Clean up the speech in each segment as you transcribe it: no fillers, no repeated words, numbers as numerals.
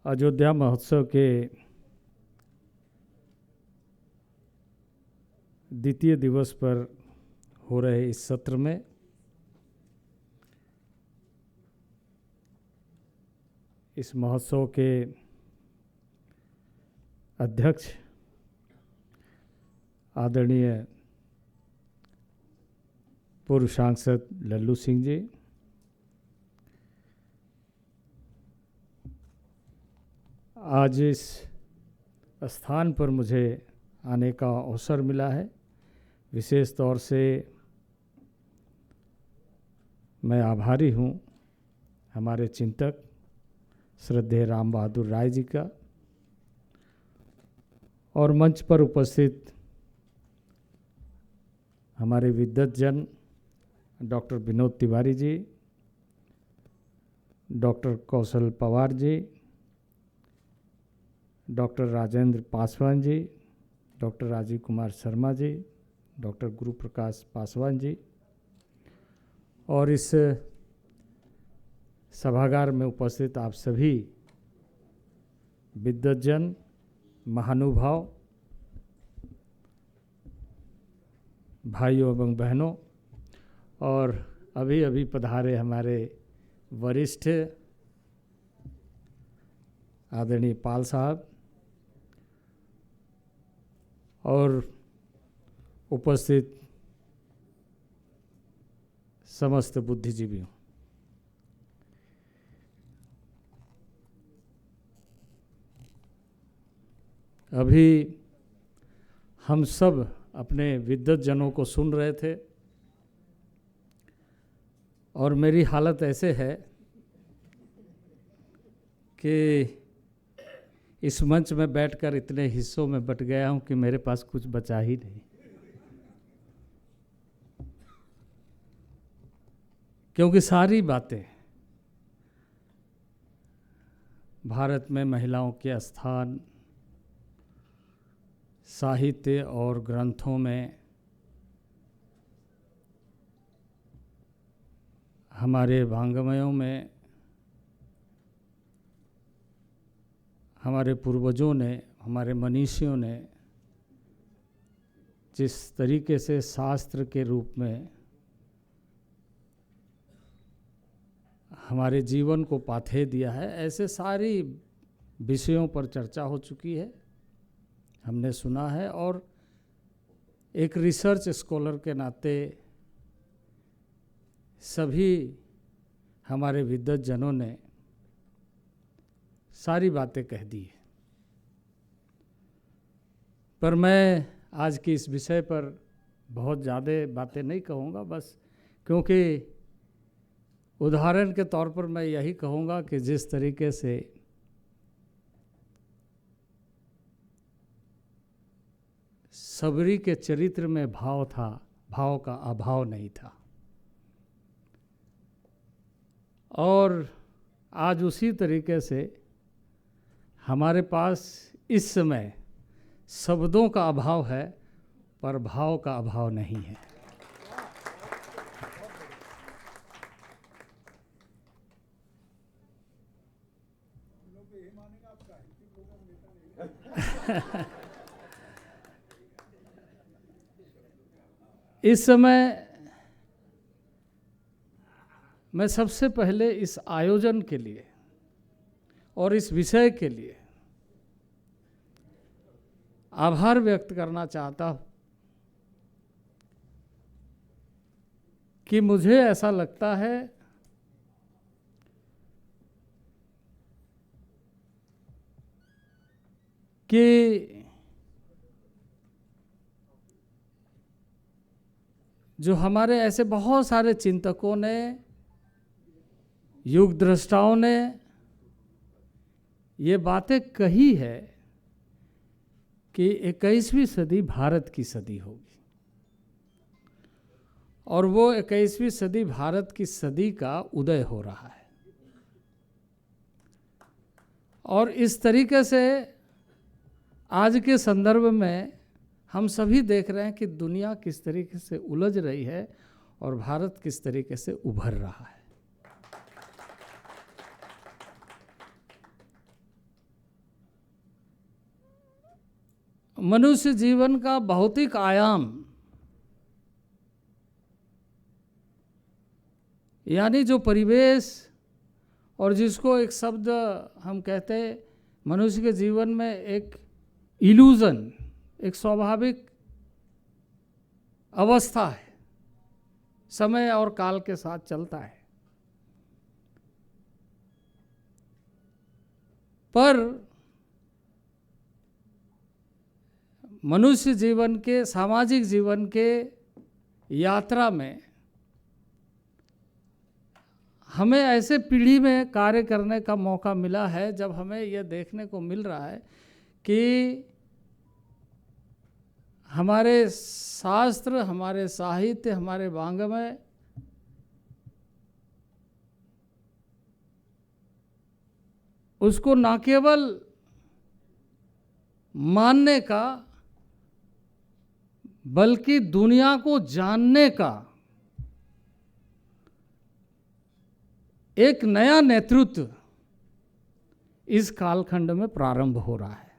अयोध्या महोत्सव के द्वितीय दिवस पर हो रहे इस सत्र में इस महोत्सव के अध्यक्ष आदरणीय पूर्व सांसद लल्लू सिंह जी, आज इस स्थान पर मुझे आने का अवसर मिला है। विशेष तौर से मैं आभारी हूँ हमारे चिंतक श्रद्धेय राम बहादुर राय जी का और मंच पर उपस्थित हमारे विद्वतजन डॉक्टर विनोद तिवारी जी, डॉक्टर कौशल Pawar ji, doctor Rajendra Paswan ji, doctor Rajiv Kumar Sharma ji, doctor गुरु प्रकाश पासवान जी और इस सभागार में उपस्थित आप सभी विद्वतजन, महानुभाव, भाइयों एवं बहनों और अभी अभी पधारे हमारे वरिष्ठ आदरणीय पाल साहब और उपस्थित समस्त बुद्धिजीवियों। अभी हम सब अपने विद्वतजनों को सुन रहे थे और मेरी हालत ऐसे है कि इस मंच में बैठकर इतने हिस्सों में बट गया हूं कि मेरे पास कुछ बचा ही नहीं, क्योंकि सारी बातें भारत में महिलाओं के स्थान, साहित्य और ग्रंथों में, हमारे वाङ्मयों में, हमारे पूर्वजों ने, हमारे मनीषियों ने जिस तरीके से शास्त्र के रूप में हमारे जीवन को पाथे दिया है, ऐसे सारी विषयों पर चर्चा हो चुकी है, हमने सुना है। और एक रिसर्च स्कॉलर के नाते सभी हमारे विद्वतजनों ने सारी बातें कह दी है। पर मैं आज की इस विषय पर बहुत ज़्यादा बातें नहीं कहूँगा, बस क्योंकि उदाहरण के तौर पर मैं यही कहूँगा कि जिस तरीके से सबरी के चरित्र में भाव था, भाव का अभाव नहीं था, और आज उसी तरीके से हमारे पास इस समय शब्दों का अभाव है पर भाव का अभाव नहीं है। इस समय मैं सबसे पहले इस आयोजन के लिए और इस विषय के लिए आभार व्यक्त करना चाहता हूँ कि मुझे ऐसा लगता है कि जो हमारे ऐसे बहुत सारे चिंतकों ने, युग दृष्टाओं ने ये बातें कही है कि 21वीं सदी भारत की सदी होगी और वो 21वीं सदी भारत की सदी का उदय हो रहा है। और इस तरीके से आज के संदर्भ में हम सभी देख रहे हैं कि दुनिया किस तरीके से उलझ रही है और भारत किस तरीके से उभर रहा है। मनुष्य जीवन का भौतिक आयाम, यानी जो परिवेश और जिसको एक शब्द हम कहते हैं मनुष्य के जीवन में एक इल्यूजन, एक स्वाभाविक अवस्था है, समय और काल के साथ चलता है। पर मनुष्य जीवन के, सामाजिक जीवन के यात्रा में हमें ऐसे पीढ़ी में कार्य करने का मौका मिला है जब हमें यह देखने को मिल रहा है कि हमारे शास्त्र, हमारे साहित्य, हमारे वाङ्मय उसको न केवल मानने का बल्कि दुनिया को जानने का एक नया नेतृत्व इस कालखंड में प्रारंभ हो रहा है।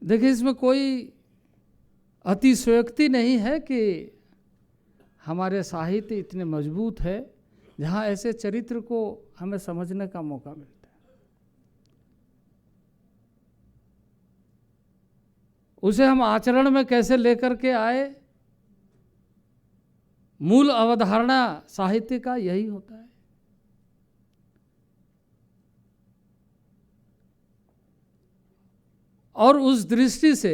देखिए, इसमें कोई अतिशयोक्ति नहीं है कि हमारे साहित्य इतने मजबूत है जहाँ ऐसे चरित्र को हमें समझने का मौका मिलता है। उसे हम आचरण में कैसे लेकर के आए, मूल अवधारणा साहित्य का यही होता है। और उस दृष्टि से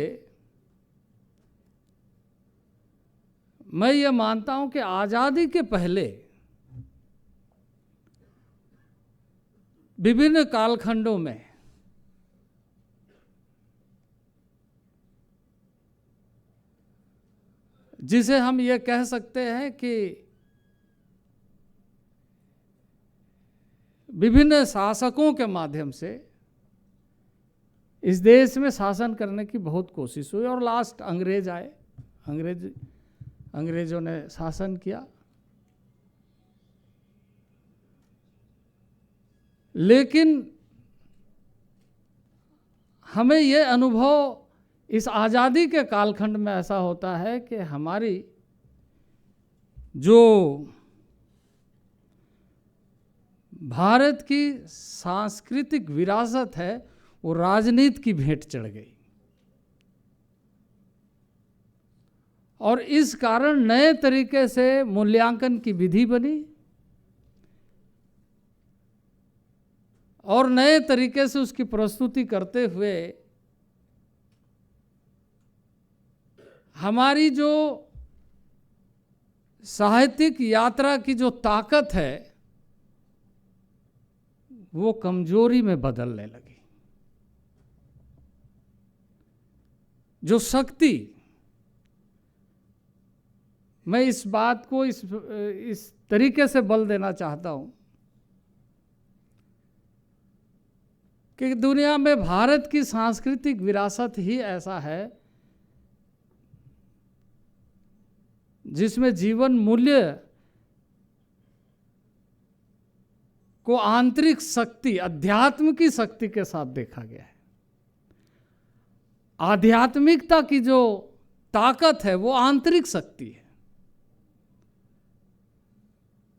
मैं ये मानता हूं कि आज़ादी के पहले विभिन्न कालखंडों में जिसे हम ये कह सकते हैं कि विभिन्न शासकों के माध्यम से इस देश में शासन करने की बहुत कोशिश हुई और लास्ट अंग्रेज आए, अंग्रेजों ने शासन किया। लेकिन हमें ये अनुभव इस आज़ादी के कालखंड में ऐसा होता है कि हमारी जो भारत की सांस्कृतिक विरासत है वो राजनीति की भेंट चढ़ गई और इस कारण नए तरीके से मूल्यांकन की विधि बनी और नए तरीके से उसकी प्रस्तुति करते हुए हमारी जो साहित्यिक यात्रा की जो ताकत है वो कमजोरी में बदलने लगी। जो शक्ति, मैं इस बात को इस तरीके से बल देना चाहता हूं कि दुनिया में भारत की सांस्कृतिक विरासत ही ऐसा है जिसमें जीवन मूल्य को आंतरिक शक्ति, अध्यात्म की शक्ति के साथ देखा गया है। आध्यात्मिकता की जो ताकत है वो आंतरिक शक्ति है।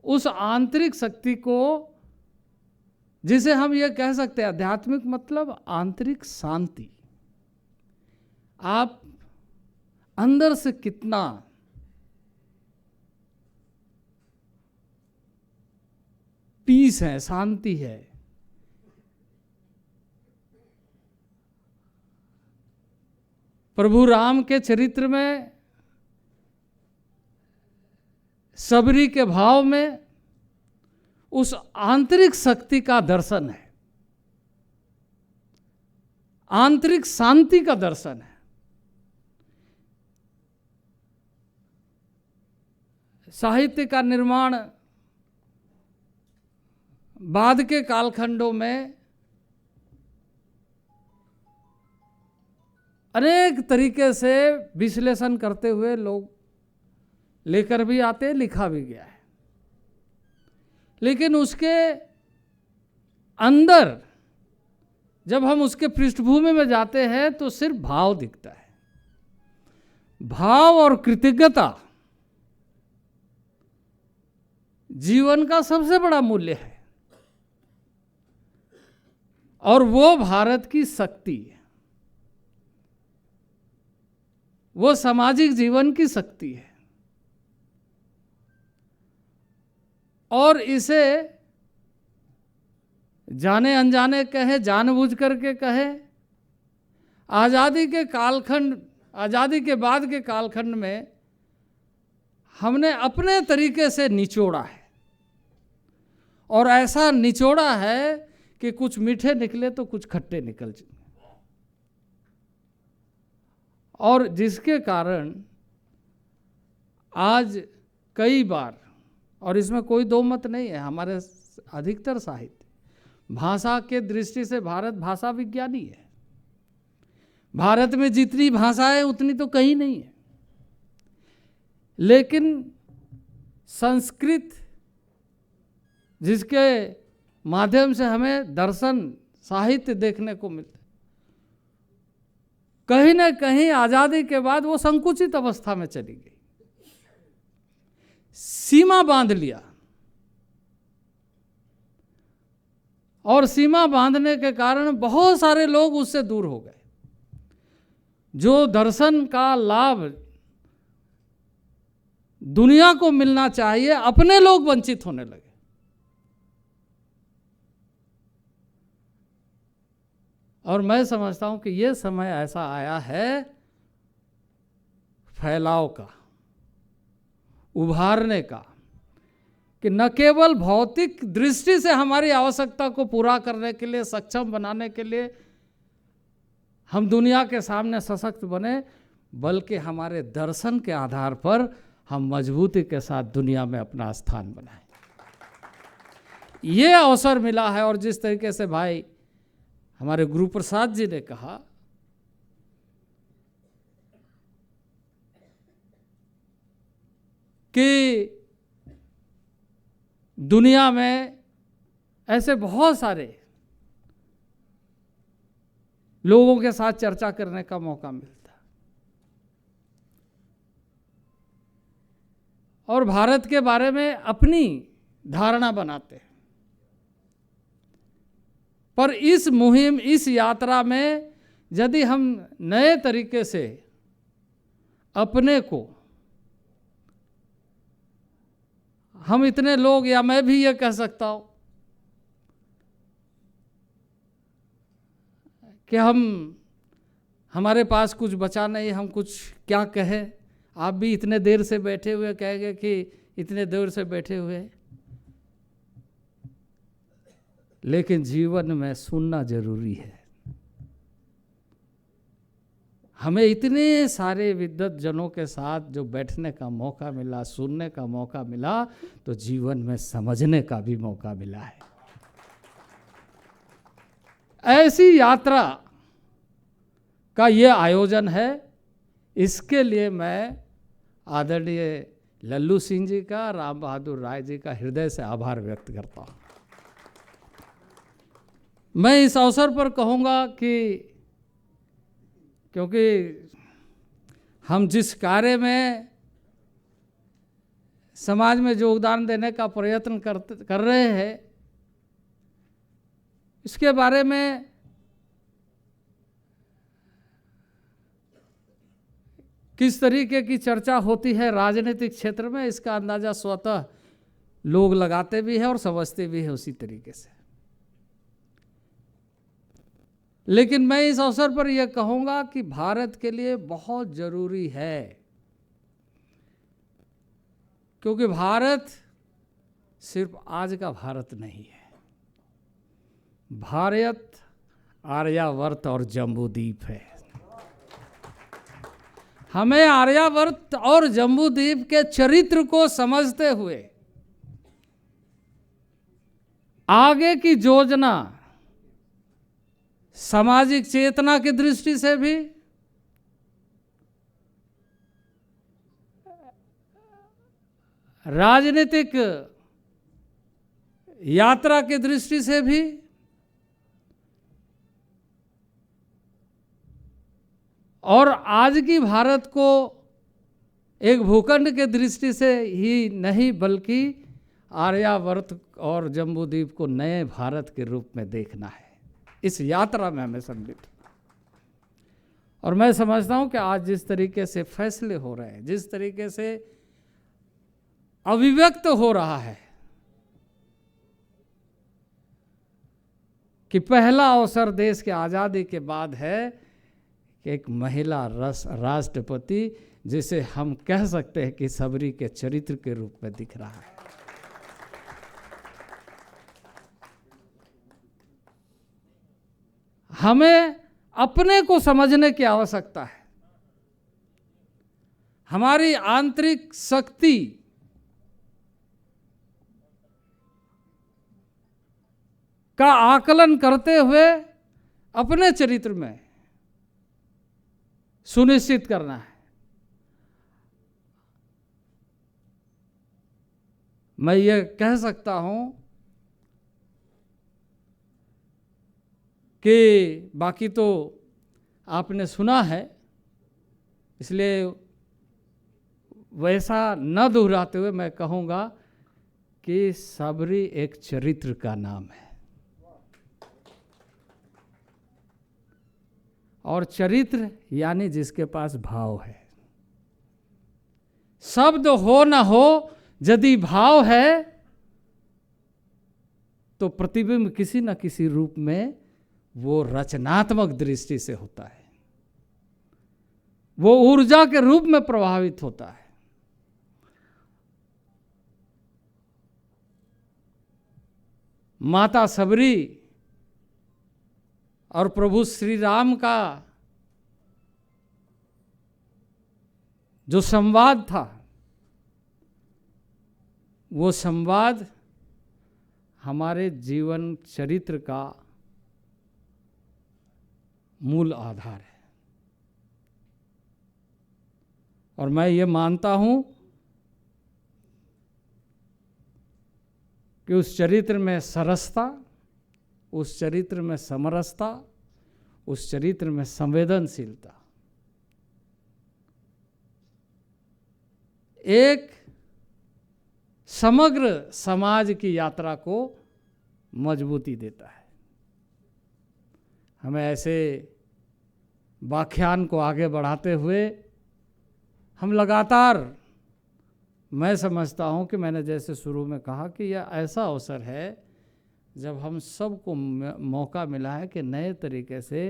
उस आंतरिक शक्ति को, जिसे हम ये कह सकते हैं आध्यात्मिक मतलब आंतरिक शांति, आप अंदर से कितना पीस है, शांति है। प्रभु राम के चरित्र में सबरी के भाव में उस आंतरिक शक्ति का दर्शन है, आंतरिक शांति का दर्शन है। साहित्य का निर्माण बाद के कालखंडों में अनेक तरीके से विश्लेषण करते हुए लोग लेकर भी आते, लिखा भी गया है। लेकिन उसके अंदर जब हम उसके पृष्ठभूमि में जाते हैं तो सिर्फ भाव दिखता है। भाव और कृतज्ञता जीवन का सबसे बड़ा मूल्य है और वो भारत की शक्ति है, वो सामाजिक जीवन की शक्ति है। और इसे जाने अनजाने कहे, जानबूझ करके कहे, आज़ादी के कालखंड, आज़ादी के बाद के कालखंड में हमने अपने तरीके से निचोड़ा है और ऐसा निचोड़ा है कि कुछ मीठे निकले तो कुछ खट्टे निकल जाए, और जिसके कारण आज कई बार, और इसमें कोई दो मत नहीं है, हमारे अधिकतर साहित्य भाषा के दृष्टि से भारत भाषा विज्ञानी है। भारत में जितनी भाषाएं उतनी तो कहीं नहीं है, लेकिन संस्कृत जिसके माध्यम से हमें दर्शन साहित्य देखने को मिलता है, कहीं ना कहीं आज़ादी के बाद वो संकुचित अवस्था में चली गई, सीमा बांध लिया। और सीमा बांधने के कारण बहुत सारे लोग उससे दूर हो गए। जो दर्शन का लाभ दुनिया को मिलना चाहिए, अपने लोग वंचित होने लगे। और मैं समझता हूं कि ये समय ऐसा आया है फैलाव का, उभारने का, कि न केवल भौतिक दृष्टि से हमारी आवश्यकता को पूरा करने के लिए, सक्षम बनाने के लिए हम दुनिया के सामने सशक्त बने, बल्कि हमारे दर्शन के आधार पर हम मजबूती के साथ दुनिया में अपना स्थान बनाएं। ये अवसर मिला है। और जिस तरीके से भाई हमारे गुरु प्रसाद जी ने कहा कि दुनिया में ऐसे बहुत सारे लोगों के साथ चर्चा करने का मौका मिलता है और भारत के बारे में अपनी धारणा बनाते हैं। पर इस मुहिम, इस यात्रा में यदि हम नए तरीके से अपने को, हम इतने लोग, या मैं भी ये कह सकता हूं कि हमारे पास कुछ बचा नहीं, हम कुछ क्या कहें। आप भी इतने देर से बैठे हुए कहेंगे कि इतने देर से बैठे हुए, लेकिन जीवन में सुनना जरूरी है। हमें इतने सारे विद्वत जनों के साथ जो बैठने का मौका मिला, सुनने का मौका मिला, तो जीवन में समझने का भी मौका मिला है। ऐसी यात्रा का ये आयोजन है। इसके लिए मैं आदरणीय लल्लू सिंह जी का, राम बहादुर राय जी का हृदय से आभार व्यक्त करता हूँ। मैं इस अवसर पर कहूँगा कि क्योंकि हम जिस कार्य में समाज में योगदान देने का प्रयत्न कर रहे हैं, इसके बारे में किस तरीके की चर्चा होती है राजनीतिक क्षेत्र में, इसका अंदाजा स्वतः लोग लगाते भी हैं और समझते भी हैं उसी तरीके से। लेकिन मैं इस अवसर पर यह कहूँगा कि भारत के लिए बहुत ज़रूरी है, क्योंकि भारत सिर्फ आज का भारत नहीं है। भारत आर्यावर्त और जम्बूद्वीप है। हमें आर्यावर्त और जम्बूद्वीप के चरित्र को समझते हुए आगे की योजना, सामाजिक चेतना की दृष्टि से भी, राजनीतिक यात्रा की दृष्टि से भी, और आज की भारत को एक भूखंड के दृष्टि से ही नहीं बल्कि आर्यावर्त और जम्बूद्वीप को नए भारत के रूप में देखना है। इस यात्रा में हमें सम्मिलित, और मैं समझता हूं कि आज जिस तरीके से फैसले हो रहे हैं, जिस तरीके से अभिव्यक्त हो रहा है कि पहला अवसर देश के आज़ादी के बाद है कि एक महिला राष्ट्रपति, जिसे हम कह सकते हैं कि सबरी के चरित्र के रूप में दिख रहा है। हमें अपने को समझने की आवश्यकता है। हमारी आंतरिक शक्ति का आकलन करते हुए अपने चरित्र में सुनिश्चित करना है। मैं ये कह सकता हूं कि बाकी तो आपने सुना है, इसलिए वैसा न दोहराते हुए मैं कहूँगा कि सबरी एक चरित्र का नाम है, और चरित्र यानी जिसके पास भाव है। शब्द हो न हो, यदि भाव है तो प्रतिबिंब किसी न किसी रूप में वो रचनात्मक दृष्टि से होता है, वो ऊर्जा के रूप में प्रभावित होता है। माता सबरी और प्रभु श्री राम का जो संवाद था, वो संवाद हमारे जीवन चरित्र का मूल आधार है। और मैं ये मानता हूं कि उस चरित्र में सरसता, उस चरित्र में समरसता, उस चरित्र में संवेदनशीलता एक समग्र समाज की यात्रा को मजबूती देता है। हमें ऐसे व्याख्यान को आगे बढ़ाते हुए हम लगातार, मैं समझता हूं कि मैंने जैसे शुरू में कहा कि यह ऐसा अवसर है जब हम सबको मौका मिला है कि नए तरीके से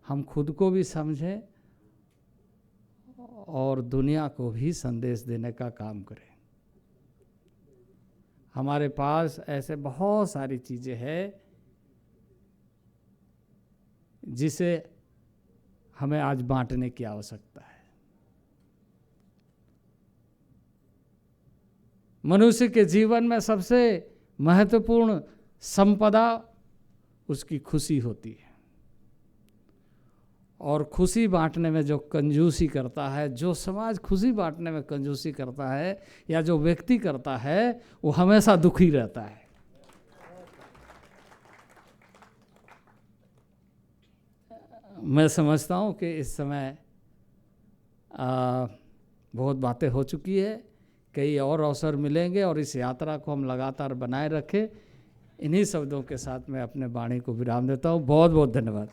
हम खुद को भी समझें और दुनिया को भी संदेश देने का काम करें। हमारे पास ऐसे बहुत सारी चीज़ें हैं जिसे हमें आज बांटने की आवश्यकता है। मनुष्य के जीवन में सबसे महत्वपूर्ण संपदा उसकी खुशी होती है, और खुशी बांटने में जो कंजूसी करता है, जो समाज खुशी बांटने में कंजूसी करता है या जो व्यक्ति करता है, वो हमेशा दुखी रहता है। मैं समझता हूँ कि इस समय बहुत बातें हो चुकी है, कई और अवसर मिलेंगे और इस यात्रा को हम लगातार बनाए रखें। इन्हीं शब्दों के साथ मैं अपने वाणी को विराम देता हूँ। बहुत बहुत धन्यवाद।